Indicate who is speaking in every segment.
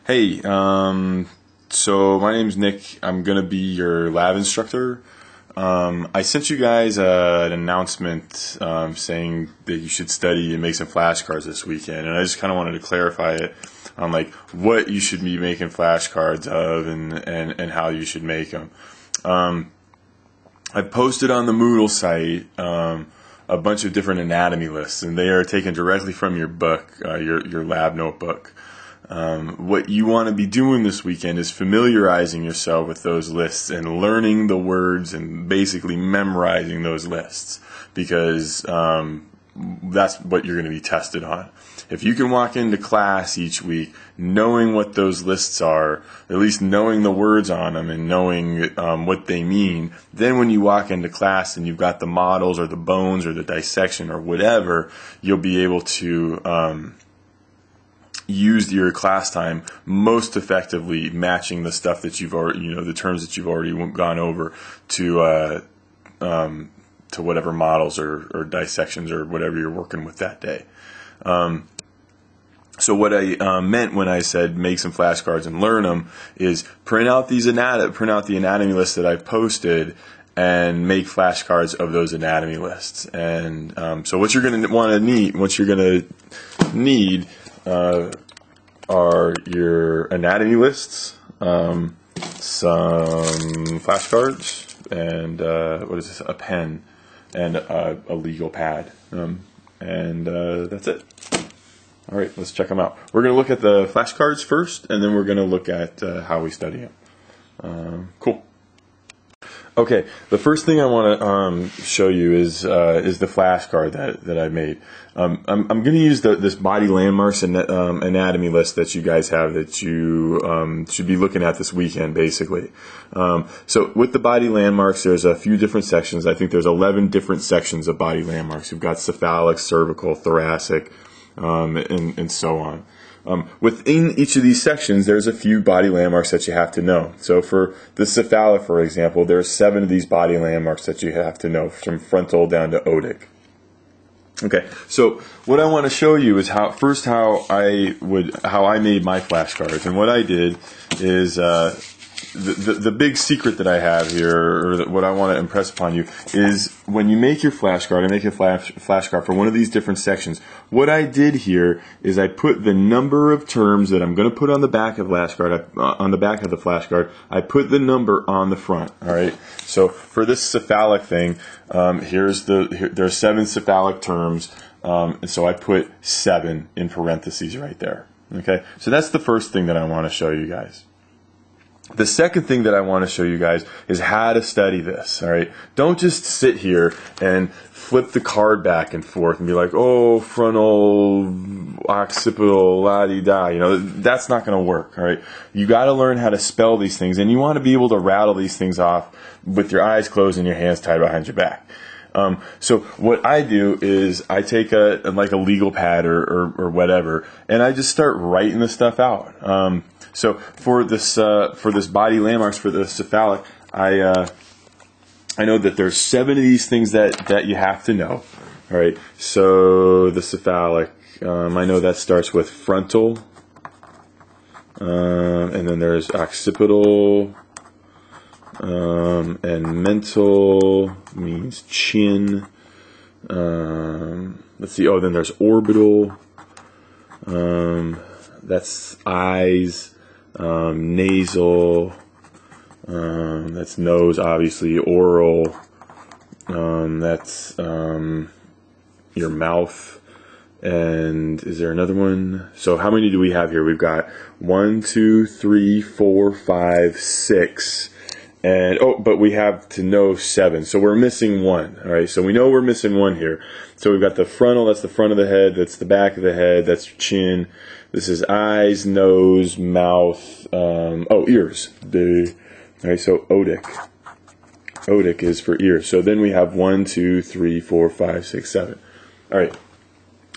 Speaker 1: Hey, so my name's Nick. I'm going to be your lab instructor. I sent you guys an announcement saying that you should study and make some flashcards this weekend, and I just kind of wanted to clarify it on like what you should be making flashcards of and how you should make them. I posted on the Moodle site a bunch of different anatomy lists, and they are taken directly from your book, your lab notebook. What you want to be doing this weekend is familiarizing yourself with those lists and learning the words and basically memorizing those lists, because that's what you're going to be tested on. If you can walk into class each week knowing what those lists are, at least knowing the words on them and knowing what they mean, then when you walk into class and you've got the models or the bones or the dissection or whatever, you'll be able to use your class time most effectively, matching the stuff that you've already, the terms that you've already gone over to whatever models or dissections or whatever you're working with that day. So what I meant when I said make some flashcards and learn them is print out the anatomy lists that I've posted and make flashcards of those anatomy lists. And so what you're going to need are your anatomy lists, some flashcards, and a pen, and a legal pad, and that's it. All right, let's check them out. We're going to look at the flashcards first, and then we're going to look at how we study them. Cool. Okay, the first thing I want to show you is the flashcard that I made. I'm going to use this body landmarks and anatomy list that you guys have that you should be looking at this weekend, basically. So with the body landmarks, there's a few different sections. I think there's 11 different sections of body landmarks. You've got cephalic, cervical, thoracic, and so on. Within each of these sections, there's a few body landmarks that you have to know. So for the cephalic, for example, there are 7 of these body landmarks that you have to know, from frontal down to otic. Okay, so what I want to show you is how I made my flashcards. And what I did is the big secret that I have here, or what I want to impress upon you, is when you make your flashcard, I make a flashcard for one of these different sections. What I did here is I put the number of terms that I'm going to put on the back of the flashcard. I put the number on the front. All right. So for this cephalic thing, there are 7 cephalic terms, and so I put 7 in parentheses right there. Okay. So that's the first thing that I want to show you guys. The second thing that I want to show you guys is how to study this, all right? Don't just sit here and flip the card back and forth and be like, oh, frontal, occipital, la-di-da. That's not going to work, all right? You got to learn how to spell these things, and you want to be able to rattle these things off with your eyes closed and your hands tied behind your back. So what I do is I take a legal pad or whatever, and I just start writing the stuff out. So for this body landmarks for the cephalic, I know that there's 7 of these things that you have to know. All right. So the cephalic, I know that starts with frontal, and then there's occipital, and mental means chin. Let's see. Oh, then there's orbital. That's eyes. Nasal, that's nose, obviously. Oral, that's your mouth. And is there another one? So how many do we have here? We've got 1, 2, 3, 4, 5, 6. And but we have to know 7. So we're missing 1. All right. So we know we're missing 1 here. So we've got the frontal, that's the front of the head, that's the back of the head, that's chin. This is eyes, nose, mouth, ears. All right, so otic. Otic is for ears. So then we have 1, 2, 3, 4, 5, 6, 7. All right.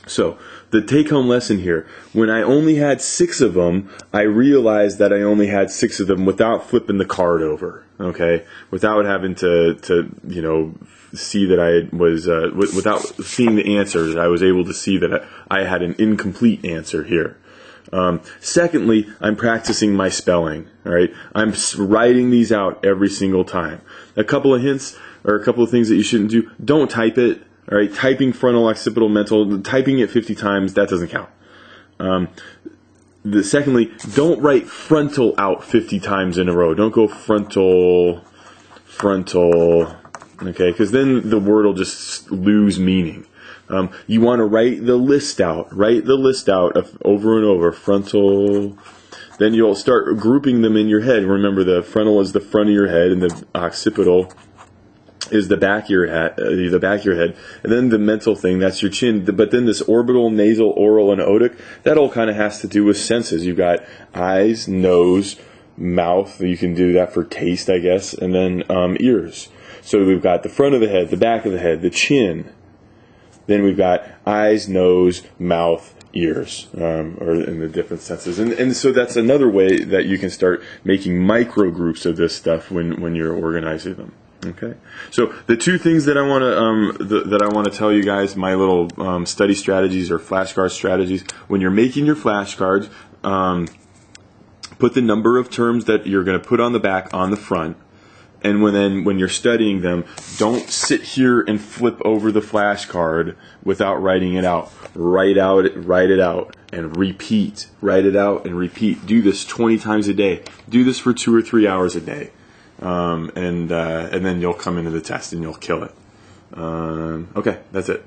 Speaker 1: So the take-home lesson here, when I only had 6 of them, I realized that I only had 6 of them without flipping the card over, okay? Without having to see that I was, without seeing the answers, I was able to see that I had an incomplete answer here. Secondly, I'm practicing my spelling. All right, I'm writing these out every single time. A couple of hints or a couple of things that you shouldn't do: don't type it. All right, typing frontal, occipital, mental, typing it 50 times, that doesn't count. Secondly, don't write frontal out 50 times in a row. Don't go frontal, okay, because then the word will just lose meaning. You want to write the list out of over and over, frontal. Then you'll start grouping them in your head. Remember, the frontal is the front of your head, and the occipital is the back of your head, and then the mental thing, that's your chin. But then this orbital, nasal, oral, and otic, that all kind of has to do with senses. You've got eyes, nose, mouth. You can do that for taste, I guess, and then ears. So we've got the front of the head, the back of the head, the chin. Then we've got eyes, nose, mouth, ears, or in the different senses. And so that's another way that you can start making micro groups of this stuff when you're organizing them. Okay, so the two things that I want to tell you guys, my little study strategies or flashcard strategies. When you're making your flashcards, put the number of terms that you're going to put on the back on the front. And when you're studying them, don't sit here and flip over the flashcard without writing it out. Write it out, and repeat. Write it out and repeat. Do this 20 times a day. Do this for 2 or 3 hours a day. And then you'll come into the test and you'll kill it. Okay, that's it.